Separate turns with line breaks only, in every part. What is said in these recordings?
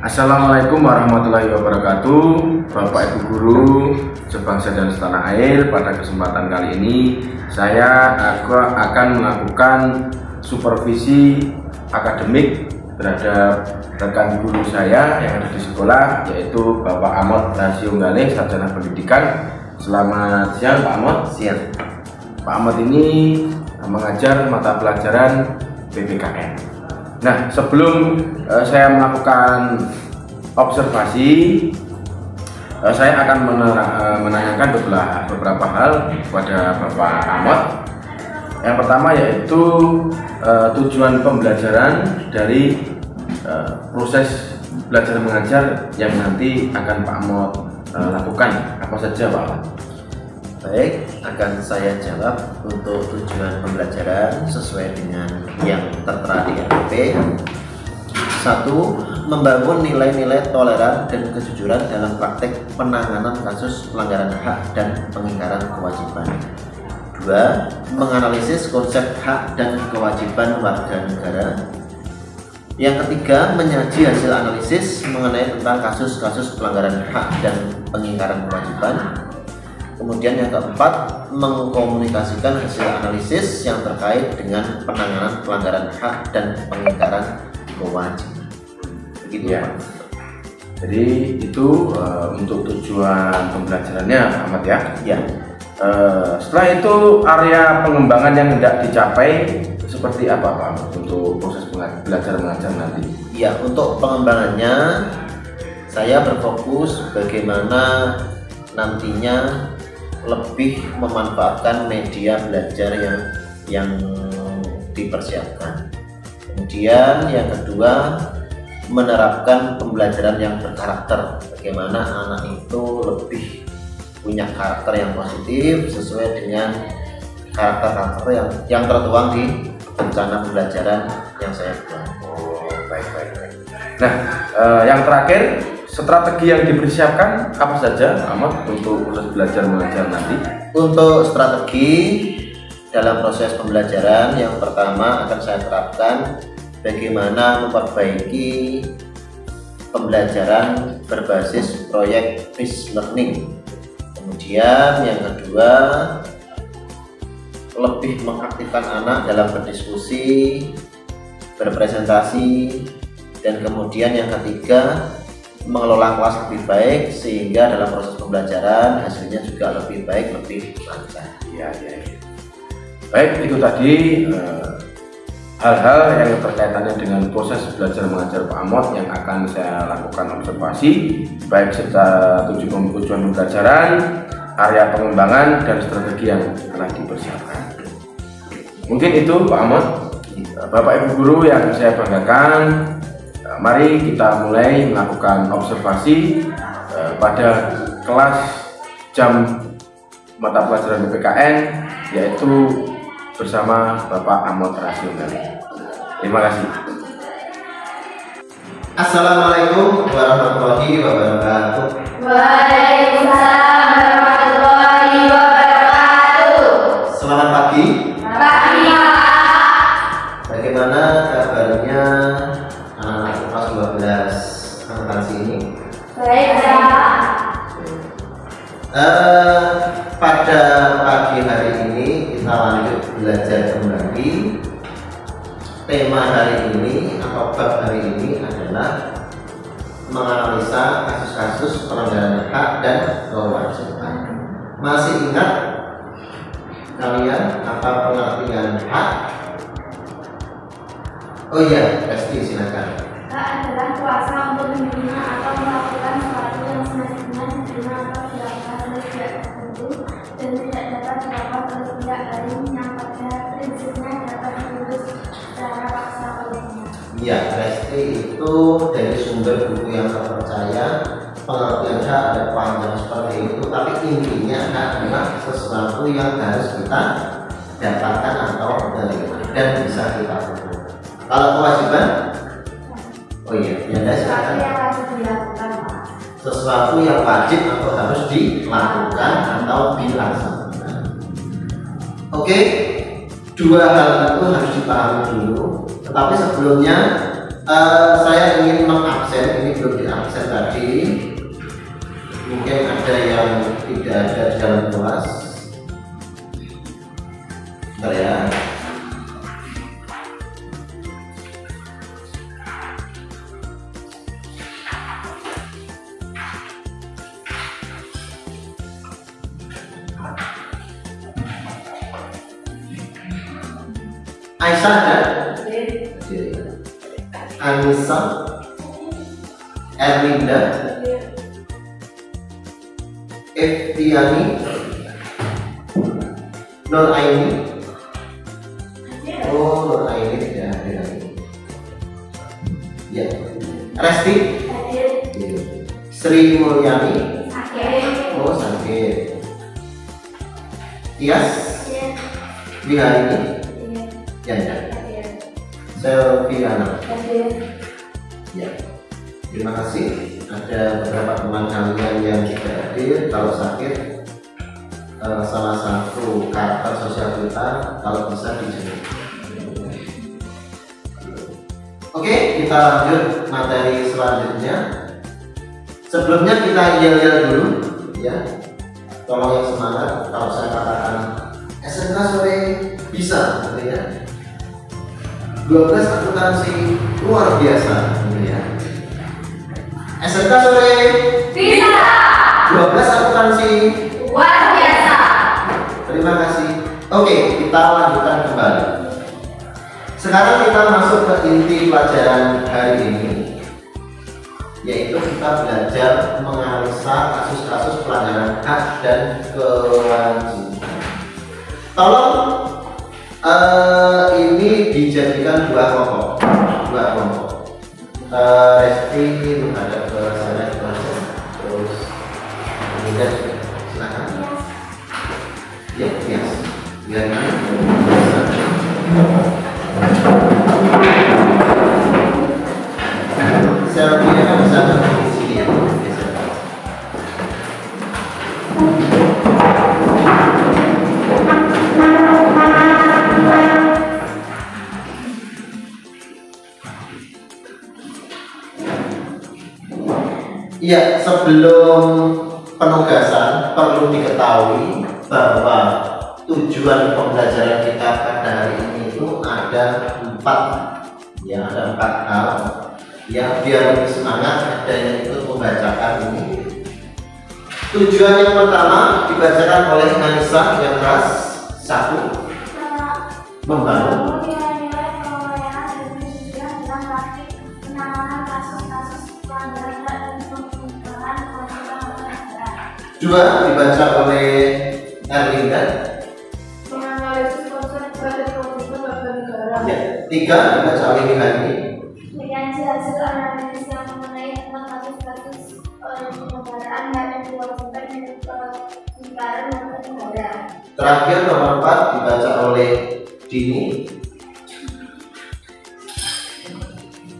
Assalamualaikum warahmatullahi wabarakatuh, Bapak Ibu Guru sebangsa dan setanah air. Pada kesempatan kali ini saya akan melakukan supervisi akademik terhadap rekan guru saya yang ada di sekolah, yaitu Bapak Ahmad Rasio Galih, Sarjana Pendidikan. Selamat siang Pak Ahmad.
Siang.
Pak Ahmad ini mengajar mata pelajaran PPKN. Nah, sebelum saya melakukan observasi, saya akan menanyakan beberapa hal kepada Bapak Ahmad. Yang pertama yaitu tujuan pembelajaran dari proses belajar mengajar yang nanti akan Pak Ahmad lakukan. Apa saja Pak Ahmad?
Baik, akan saya jawab untuk tujuan pembelajaran sesuai dengan yang tertera di RPP. 1. Membangun nilai-nilai toleran dan kejujuran dalam praktek penanganan kasus pelanggaran hak dan pengingkaran kewajiban. 2. Menganalisis konsep hak dan kewajiban warga negara. Yang ketiga, menyaji hasil analisis mengenai tentang kasus-kasus pelanggaran hak dan pengingkaran kewajiban. Kemudian yang keempat, mengkomunikasikan hasil analisis yang terkait dengan penanganan pelanggaran hak dan pengingkaran kewajiban. Begitu ya.
Jadi itu untuk tujuan pembelajarannya Pak Ahmad ya.
Ya.
Setelah itu area pengembangan yang hendak dicapai seperti apa Pak Ahmad untuk proses belajar mengajar nanti?
Ya, untuk pengembangannya saya berfokus bagaimana nantinya lebih memanfaatkan media belajar yang dipersiapkan. Kemudian yang kedua, menerapkan pembelajaran yang berkarakter. Bagaimana anak itu lebih punya karakter yang positif sesuai dengan karakter yang tertuang di rencana pembelajaran yang saya buat.
Oh, baik. Nah, yang terakhir, strategi yang dipersiapkan apa saja Ahmad untuk proses belajar mengajar nanti?
Untuk strategi dalam proses pembelajaran, yang pertama akan saya terapkan bagaimana memperbaiki pembelajaran berbasis proyek based learning. Kemudian yang kedua, lebih mengaktifkan anak dalam berdiskusi, berpresentasi, dan kemudian yang ketiga, mengelola kelas lebih baik sehingga dalam proses pembelajaran hasilnya juga lebih baik, lebih lancar.
Ya. Baik, itu tadi hal-hal yang berkaitannya dengan proses belajar mengajar Pak Ahmad yang akan saya lakukan observasi, baik secara tujuan pembelajaran, area pengembangan, dan strategi yang telah dipersiapkan. Mungkin itu Pak Ahmad. Bapak Ibu Guru yang saya banggakan, mari kita mulai melakukan observasi pada kelas jam mata pelajaran PPKN, yaitu bersama Bapak Ahmad Rasio Galih. Terima kasih.
Assalamualaikum warahmatullahi wabarakatuh.
Waalaikumsalam warahmatullahi wabarakatuh.
Selamat pagi.
Pagi Pak.
Bagaimana kabarnya anak kelas 12 akuntansi ini?
Baik Pak.
Pada pagi hari ini kita lanjut belajar kembali. Tema hari ini atau bab hari ini adalah menganalisa kasus-kasus pelanggaran hak dan kewajiban. Masih ingat kalian apa pengertian hak? Oh iya, Resti silakan.
Hak adalah kuasa untuk menerima atau melakukan sesuatu yang semestinya diterima atau dilakukan oleh pihak tertentu dan tidak dapat dilakukan oleh pihak lain yang pada prinsipnya dapat diurus secara paksa olehnya.
Ya, Resti itu dari sumber buku yang terpercaya. Pengertian hak ada panjang seperti itu, tapi intinya hak adalah sesuatu yang harus kita dapatkan atau terima dan bisa kita urus. Kalau kewajiban, oh iya, ya silakan.
Sesuatu yang wajib dilakukan Pak.
Sesuatu yang wajib atau harus dilakukan atau dilaksanakan. Oke, dua hal itu harus dipahami dulu. Tetapi sebelumnya saya ingin mengabsen, ini belum Aisyah ada? Anissa, Erlinda, Eftiani, Nur Aini. Oh, Nur Aini tidak ada. Ya. Resti, Sri Mulyani. Oh, sakit. Tias, Wiharini. Ya, ya. Selviana. Ya. Terima kasih. Ada beberapa teman kalian yang tidak hadir. Kalau sakit, salah satu karakter sosial kita kalau bisa dijemput. Oke, kita lanjut materi selanjutnya. Sebelumnya kita yel-yel dulu, ya. Tolong yang semangat. Kalau saya katakan SMK sore bisa, gitu ya. 12 akuntansi luar biasa, gitu ya. SMK sore
Bisa.
12 akuntansi
Luar biasa.
Terima kasih. Oke, kita lanjutkan kembali. Sekarang kita masuk ke inti pelajaran hari ini, yaitu kita belajar menganalisa kasus-kasus pelanggaran hak dan kewajiban. Tolong ini dijadikan dua kelompok. Resti menghadap ke sana, terus kemudian silakan. Ya, yes. Biar selfie kan bisa di sini ya. Iya, sebelum penugasan perlu diketahui bahwa tujuan pembelajaran kita pada hari ini itu ada 4 hal ya, biar lebih semangat dan yang ikut membacakan ini. Tujuan yang pertama dibacakan oleh Anissa yang kelas 1, membangun
Nilai-nilai pengelolaan dan pendidikan dalam praktik penanganan kasus-kasus pelanggaran hak dan pembentukan kewajiban negara.
2 dibaca oleh Erlinda.
Menganalisis konsep dan kewajiban warga negara.
Ya, 3 dibaca oleh Wiharini.
Mengkaji hasil analisis yang mengenai tentang kasus-kasus pelanggaran hak dan kewajiban negara warga negara.
Terakhir nomor 4 dibaca oleh Dini.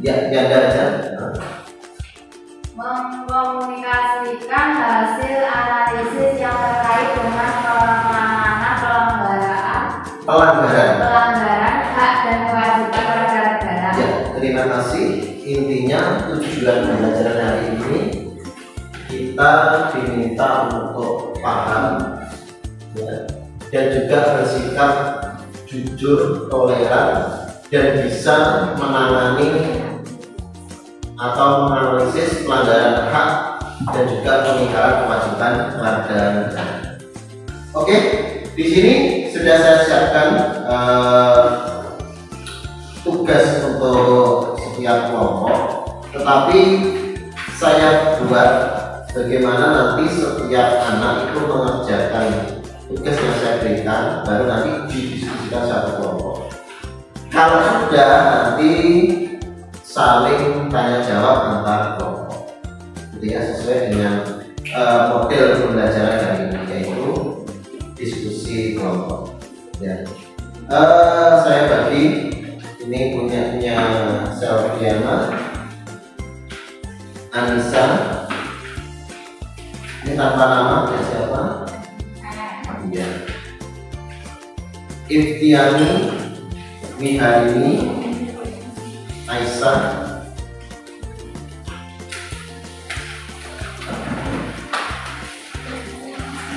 Ya, ada aja.
Mengkomunikasikan hasil analisis yang terkait dengan penanganan pelanggaran hak dan kewajiban warga negara.
Ya, terima kasih. Intinya tujuan pembelajaran hari ini kita diminta untuk paham ya, dan juga bersikap jujur, toleran, dan bisa menangani atau menganalisis pelanggaran hak dan juga pengingkaran kewajiban warga negara. Oke, di sini sudah saya siapkan tugas untuk setiap kelompok, tetapi saya buat bagaimana nanti setiap anak itu mengerjakan tugas yang saya berikan, baru nanti didiskusikan satu kelompok. Kalau sudah, nanti saling tanya jawab antar kelompok, gitu ya, sesuai dengan model pembelajaran hari ini, yaitu diskusi kelompok. Ya, saya bagi ini punyanya Selviana, Anissa, ini tanpa nama ya, siapa? Iya. Iftiani, Wiharini, Aisyah,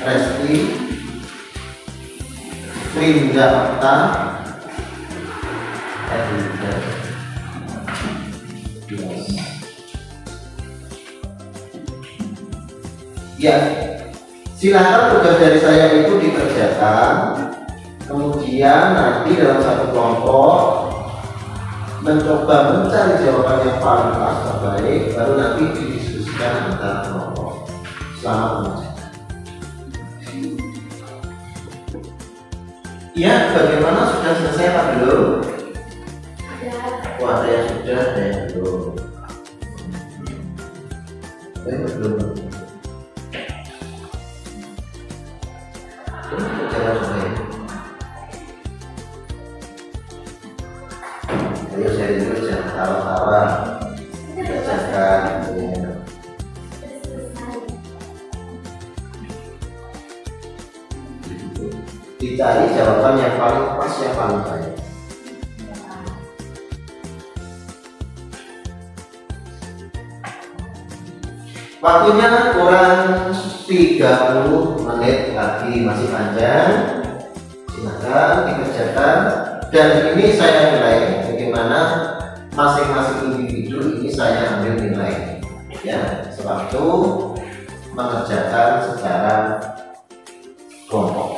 Resti, Frinda Akta, Erlinda. Ya, silakan tugas dari saya itu dikerjakan Kemudian nanti dalam satu kelompok mencoba mencari jawaban yang paling pas terbaik, baru nanti didiskusikan antar kelompok selama pengajaran. Ya, bagaimana, sudah selesai Pak belum? Oh, ada yang sudah, ada yang belum. Belum. Jangan sudah ya. Ayo saya dulu, jangan tawa-tawa. Bacakan. Dicari jawaban yang paling pas, yang paling baik. Waktunya kurang 30 menit lagi, masih panjang. Silakan dikerjakan. Dan ini saya nilai bagaimana masing-masing individu ini saya ambil nilai ya sewaktu mengerjakan secara kelompok.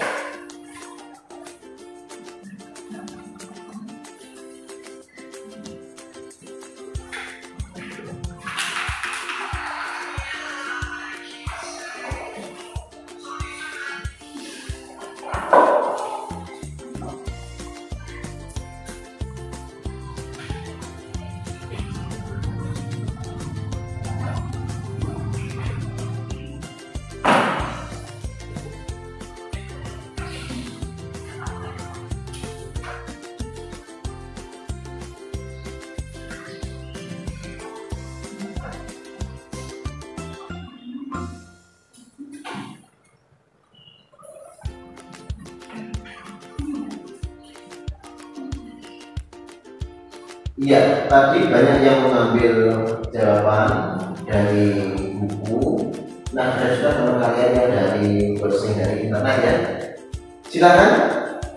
Iya, tadi banyak yang mengambil jawaban dari buku. Nah, ada juga teman kalian yang dari browsing dari internet ya. Silakan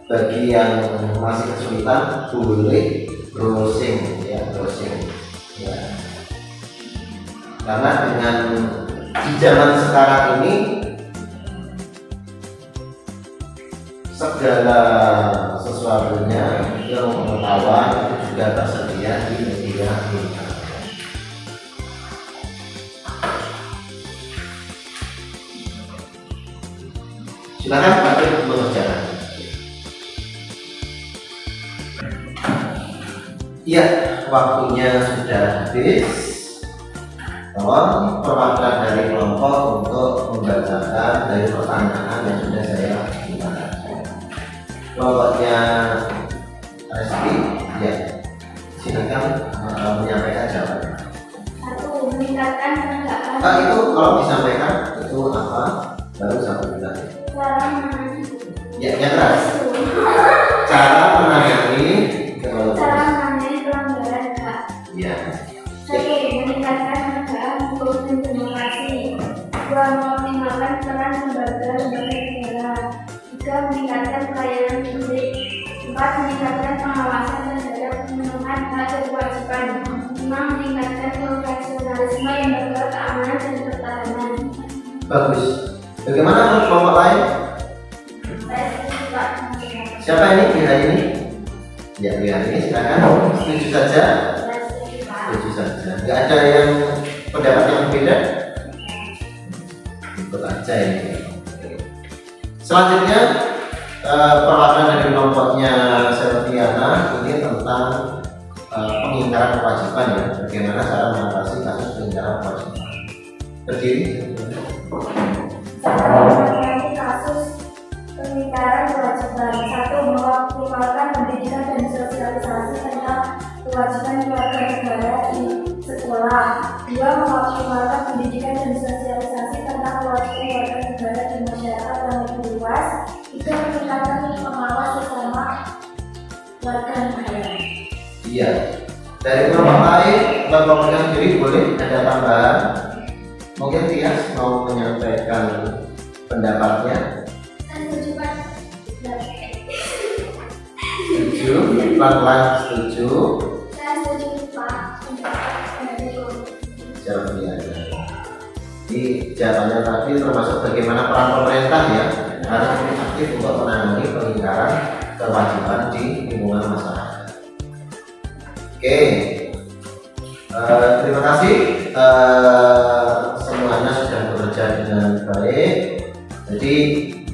bagi yang masih kesulitan boleh browsing ya, browsing. Ya. Karena dengan di zaman sekarang ini segala sesuatunya ilmu pengetahuan itu sudah tersedia di media internet. Silakan Pak mengerjakan. Iya, waktunya sudah habis. Tolong perwakilan dari kelompok untuk membacakan dari pertanyaan yang sudah saya berikan. Kelompoknya Reski, ya, silakan menyampaikan jawabannya.
Satu, meningkatkan penegakan.
Itu kalau disampaikan itu apa? Baru satu bilang.
Cara menangani.
Ya, yang keras. Cara menangani
pelanggaran HAM.
Ya.
Satu, meningkatkan penegakan hukum dan demokrasi. Dua, mengoptimalkan peran lembaga-lembaga negara. Tiga, meningkatkan pelayanan publik. Empat, meningkatkan pengawasan terhadap pemenuhan hak dan kewajiban. Lima, meningkatkan profesionalisme lembaga keamanan dan pertahanan.
Bagus. Bagaimana menurut kelompok lain?
Saya setuju Pak.
Siapa ini di hari ini? Ya, di hari ini silakan. Setuju saja.
Saya setuju Pak.
Setuju saja. Nggak ada yang pendapat yang berbeda? Ikut aja ini. Selanjutnya perwakilan dari kelompoknya Selviana ini tentang pengingkaran kewajiban ya. Bagaimana cara mengatasi kasus pengingkaran kewajiban? Berdiri.
Menangani kasus pengingkaran kewajiban. Satu, mengoptimalkan pendidikan dan sosialisasi tentang kewajiban keluarga negara di sekolah. Dua, mengoptimalkan pendidikan dan sosialisasi tentang kewajiban keluarga negara di masyarakat yang lebih luas. Tiga, meningkatkan pengawas sesama warga negara.
Iya. Dari kelompok lain, kelompok yang sendiri boleh ada tambahan. Mungkin Tias mau menyampaikan pendapatnya.
Saya setuju Pak.
Setuju, pelan-pelan setuju.
Saya setuju Pak.
Selviana. Ini jawabannya tadi termasuk bagaimana peran pemerintah ya harus aktif untuk menangani pengingkaran kewajiban di lingkungan masyarakat. Oke, terima kasih semuanya sudah bekerja dengan baik. Jadi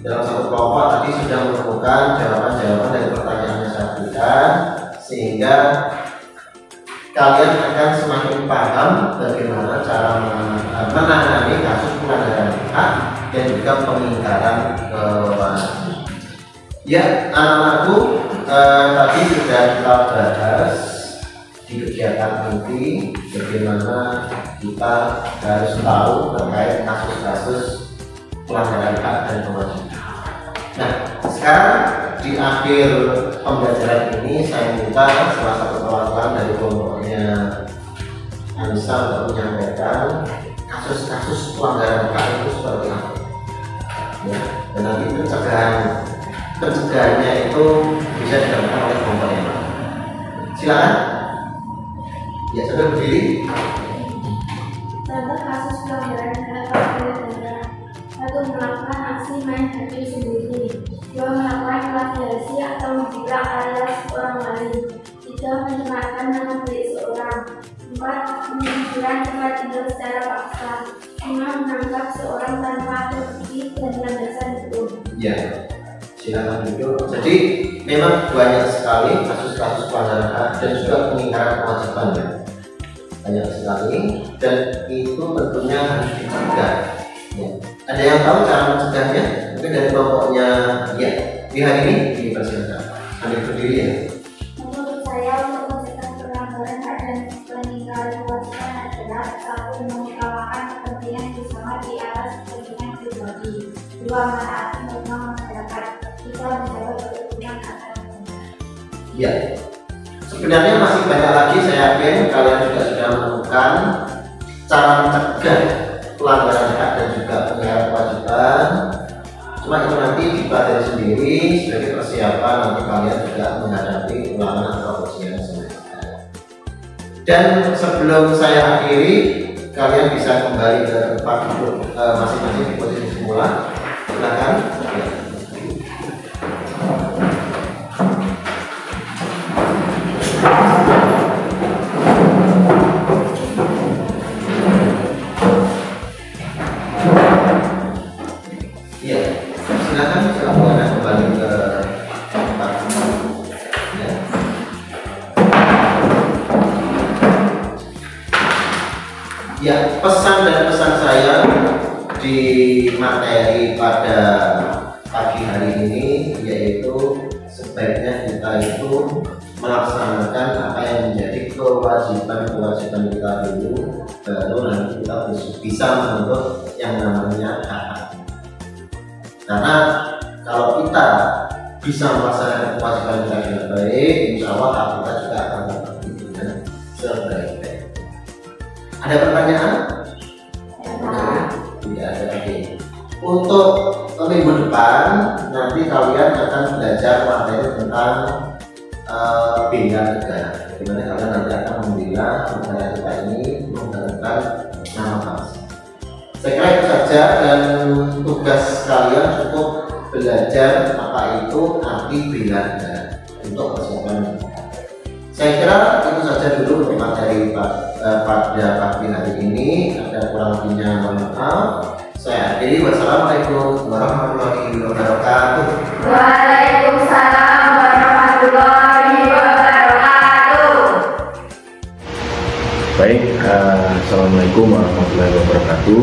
dalam satu kelompok tadi sudah menemukan jawaban-jawaban dari pertanyaan yang saya berikan, sehingga kalian akan semakin paham bagaimana cara menangani kasus pelanggaran hak dan juga pengingkaran kewenangan. Ya, anak-anakku, tadi sudah kita bahas di kegiatan inti bagaimana kita harus tahu terkait kasus-kasus pelanggaran hak dan kewajiban. Nah, sekarang di akhir pembelajaran ini saya minta salah satu perwakilan dari kelompoknya Anissa untuk menyampaikan kasus-kasus pelanggaran hak itu seperti apa. Ya, dan nanti pencegahannya itu bisa dilakukan oleh kelompok yang lain. Silakan. Ya, sudah berdiri.
Contoh kasus pelanggaran hak adalah: 1. Melakukan aksi main hakim sendiri. 2. Melakukan plagiasi atau menjiplak karya orang lain. 3. Mencemarkan nama baik seorang. 4. Menunjukkan tempat tinggal secara paksa. 5. Menangkap seorang tanpa ada bukti dan landasan hukum.
Ya, silakan duduk. Jadi memang banyak sekali kasus-kasus pelanggaran hak dan juga pengingkaran kewajiban, ya. Banyak sekali, dan itu tentunya harus dicegah. Ya. Ada yang tahu cara mencegahnya? Mungkin dari kelompoknya, ya. Di hari ini dipersilakan. Ambil berdiri, ya.
Menurut saya, untuk mencegah pelanggaran hak dan pengingkaran kewajiban adalah: 1. Mengutamakan kepentingan bersama di atas kepentingan pribadi. 2. Menaati norma masyarakat. 3. Menjaga kerukunan antar negara.
Ya. Sebenarnya masih banyak lagi, saya yakin kalian juga sudah menemukan cara mencegah pelanggaran hak dan juga pengingkaran kewajiban. Cuma itu nanti dipelajari sendiri sebagai persiapan nanti kalian juga menghadapi ulangan atau ujian semester. Dan sebelum saya akhiri, kalian bisa kembali ke tempat duduk masing-masing di posisi semula. Silakan. Ya, pesan dan pesan saya di materi pada pagi hari ini yaitu sebaiknya kita itu melaksanakan apa yang menjadi kewajiban kita dulu, baru nanti kita bisa menuntut yang namanya hak. Karena kalau kita bisa melaksanakan kewajiban kita dengan baik, insya Allah hak kita juga akan terpenuhi dengan sebaik-baiknya. Ada pertanyaan? Tidak ada. Oke. Untuk minggu depan nanti kalian akan belajar materi tentang bela negara. Bagaimana kalian nanti akan membela negara kita ini menggunakan nama bangsa. Saya kira itu saja, dan tugas kalian cukup belajar apa itu arti bela negara untuk persiapan. Saya kira itu saja dulu untuk materi pada pagi hari ini. Ada kurang lebihnya mohon maaf. Saya akhiri. Wassalamualaikum warahmatullahi wabarakatuh.
Waalaikumsalam warahmatullahi wabarakatuh.
Baik, assalamualaikum warahmatullahi wabarakatuh.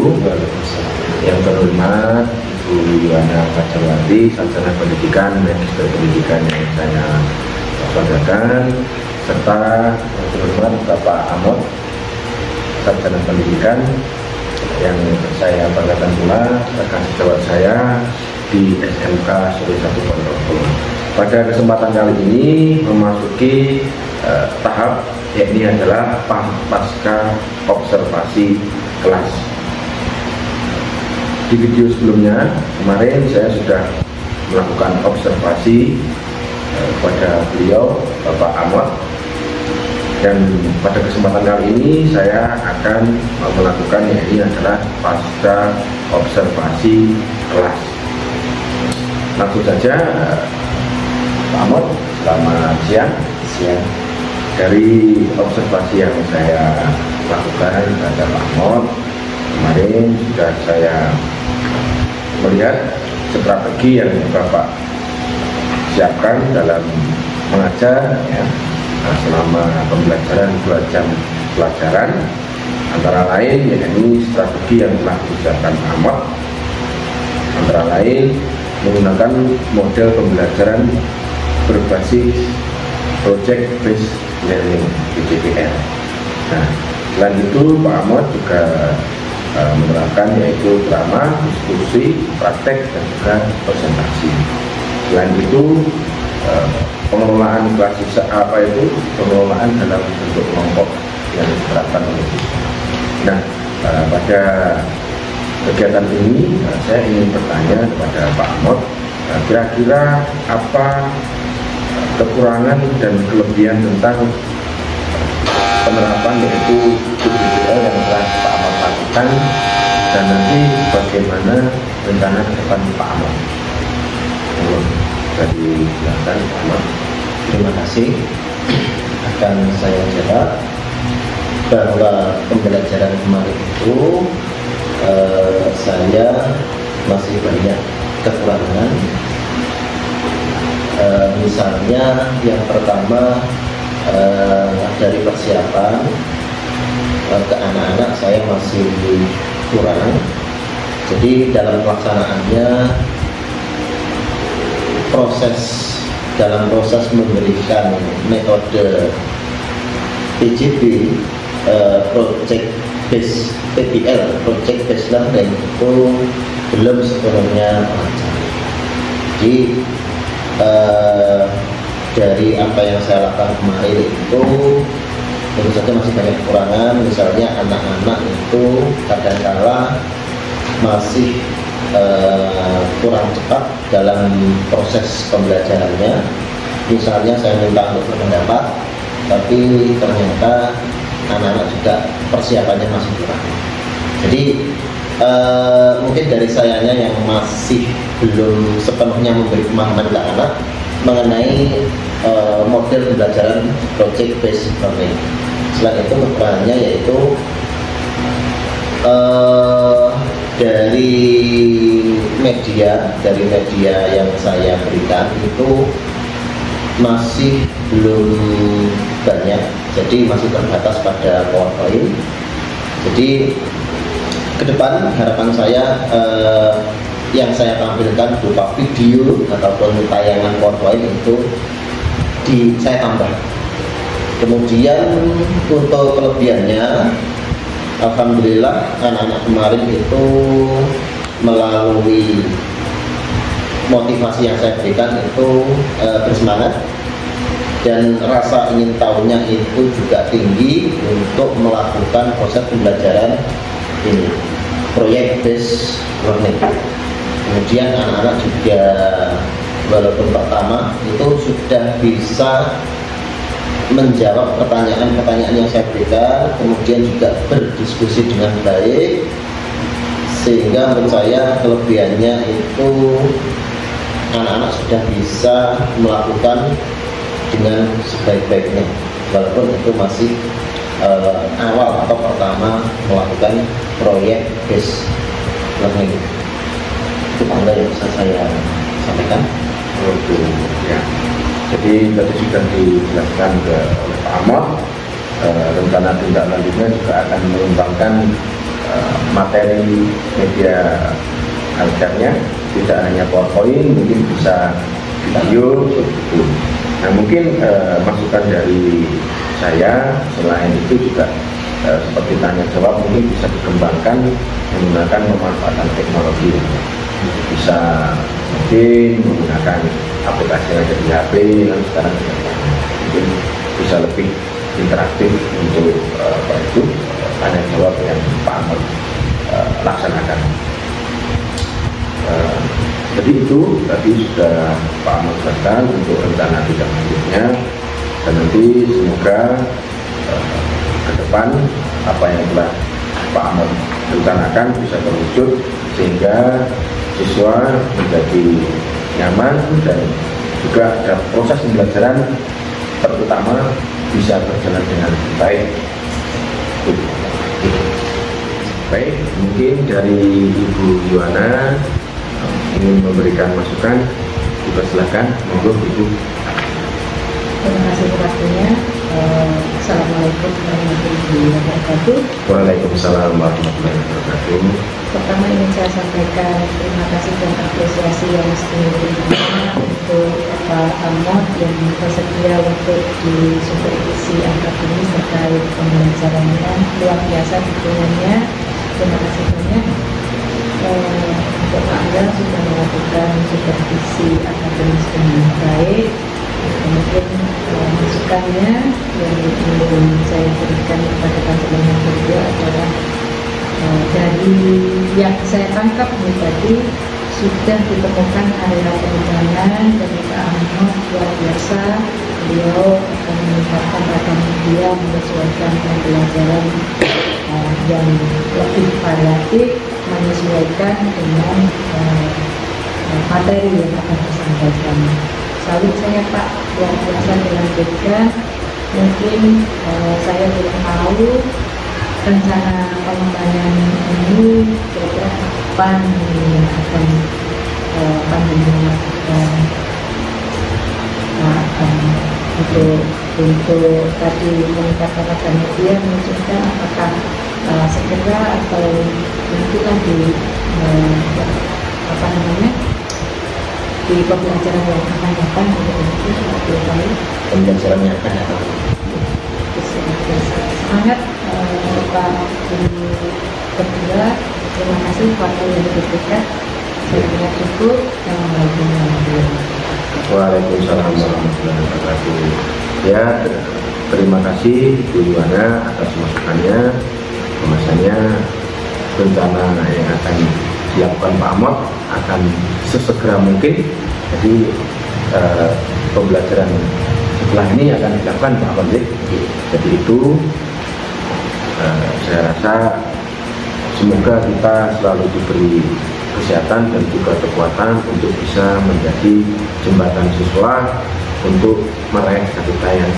Yang terhormat Ibu Yuwana Fajarwati, Sarjana Pendidikan, Magister Pendidikan yang saya banggakan, serta yang terhormat Bapak Amot, Sarjana Pendidikan yang saya banggakan pula rekan sejawat saya di SMK Suri 1 Ponorogo. Pada kesempatan kali ini memasuki tahap yakni adalah pasca observasi kelas. Di video sebelumnya kemarin saya sudah melakukan observasi kepada beliau Bapak Ahmad, dan pada kesempatan kali ini saya akan melakukan ini adalah pasca observasi kelas. Langsung saja Pak Ahmad, selamat siang. Dari observasi yang saya lakukan terhadap Pak Ahmad, kemarin sudah saya melihat strategi yang Bapak siapkan dalam mengajar ya, selama pembelajaran 2 jam pelajaran, antara lain yakni strategi yang telah disiapkan Pak Ahmad, antara lain menggunakan model pembelajaran berbasis project based learning (PBL). Nah, selain itu Pak Ahmad juga menerapkan yaitu drama, diskusi, praktek dan juga presentasi. Selain itu pengelolaan kelas pengelolaan dalam bentuk kelompok yang diterapkan oleh siswa. Nah, pada kegiatan ini saya ingin bertanya kepada Pak Ahmad, kira-kira apa kekurangan dan kelebihan tentang penerapan yaitu PBL yang telah Pak Ahmad lakukan, dan nanti bagaimana rencana ke depan Pak Ahmad? Jadi silakan Pak Ahmad.
Terima kasih. Akan saya jawab bahwa pembelajaran kemarin itu saya masih banyak kekurangan. Misalnya yang pertama dari persiapan ke anak-anak saya masih kurang. Jadi dalam pelaksanaannya dalam proses memberikan metode PJB project based PBL project based learning itu belum sepenuhnya lancar. Jadi dari apa yang saya lakukan kemarin itu tentu saja masih banyak kekurangan. Misalnya anak-anak itu kadang-kala masih kurang cepat dalam proses pembelajarannya. Misalnya saya minta untuk berpendapat, tapi ternyata anak-anak juga persiapannya masih kurang. Jadi mungkin dari sayanya yang masih belum sepenuhnya memberi pemahaman ke anak mengenai model pembelajaran project based learning. Selain itu kekurangannya yaitu dari media yang saya berikan itu masih belum banyak, jadi masih terbatas pada PowerPoint. Jadi ke depan harapan saya yang saya tampilkan berupa video ataupun tayangan PowerPoint itu saya tambah. Kemudian untuk kelebihannya, alhamdulillah anak-anak kemarin itu melalui motivasi yang saya berikan itu bersemangat dan rasa ingin tahunya itu juga tinggi untuk melakukan proses pembelajaran ini, project based learning. Kemudian anak-anak juga walaupun pertama itu sudah bisa menjawab pertanyaan-pertanyaan yang saya berikan, kemudian juga berdiskusi dengan baik, sehingga menurut saya kelebihannya itu anak-anak sudah bisa melakukan dengan sebaik-baiknya, walaupun itu masih awal atau pertama melakukan proyek based learning. Itu tangga yang bisa saya sampaikan.
Ya. Jadi tadi sudah dijelaskan oleh Pak Ahmad, rencana tindak lanjutnya juga akan mengembangkan materi media ajarnya, tidak hanya PowerPoint, mungkin bisa video begitu. Nah, mungkin masukan dari saya selain itu juga seperti tanya jawab mungkin bisa dikembangkan menggunakan pemanfaatan teknologi. Bisa mungkin menggunakan aplikasi yang ada di HP dan sekarang mungkin bisa lebih interaktif untuk tanya jawab yang Pak Ahmad laksanakan. Jadi itu tadi sudah Pak Ahmad jelaskan untuk rencana tindak lanjutnya, dan nanti semoga ke depan apa yang telah Pak Ahmad rencanakan bisa terwujud sehingga siswa menjadi nyaman dan juga ada proses pembelajaran terutama bisa berjalan dengan baik. Baik, mungkin dari Ibu Yuwana ingin memberikan masukan, silakan, monggo Ibu.
Terima kasih waktunya. Assalamualaikum warahmatullahi wabarakatuh.
Waalaikumsalam warahmatullahi wabarakatuh.
Pertama ingin saya sampaikan terima kasih dan apresiasi yang setinggi-tingginya untuk Pak Amod yang bersedia untuk disupervisi akademis terkait pembelajarannya. Luar biasa dukungannya. Terima kasih banyak. Untuk Pak Angga sudah melakukan supervisi akademis dengan baik. Mungkin masukannya yang ingin saya berikan kepada panjenengan beliau adalah dari yang saya tangkap tadi sudah ditemukan area pengembangan dari Pak Ahmad luar biasa. Beliau akan meningkatkan ragam media menyesuaikan pembelajaran yang lebih variatif, menyesuaikan dengan materi yang akan disampaikan. Salut saya Pak, luar biasa dilanjutkan. Mungkin saya belum tahu rencana pengembangan ini kira-kira kapan yang akan untuk tadi meningkatkan ragam media menunjukkan apakah segera atau nantilah di pembelajaran yang akan datang itu
Pembelajaran yang akan datang.
semangat Pak Guru berdua. Terima kasih waktu yang diberikan. Saya kira cukup. Assalamualaikum warahmatullahi wabarakatuh.
Waalaikumsalam warahmatullahi wabarakatuh. Ya, terima kasih Bu Yuwana atas masukannya. Bahwasanya rencana yang akan dilakukan Pak Amod akan sesegera mungkin. Jadi pembelajaran setelah ini akan dilakukan Pak Amod. Jadi itu saya rasa semoga kita selalu diberi kesehatan dan juga kekuatan untuk bisa menjadi jembatan siswa untuk meraih cita-cita yang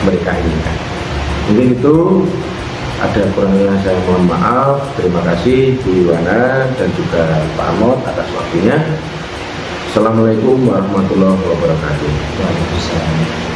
mereka inginkan. Mungkin itu, ada kurangnya saya mohon maaf. Terima kasih Bu Yuwana dan juga Pak Amod atas waktunya. Assalamualaikum warahmatullahi wabarakatuh.
Waalaikumsalam.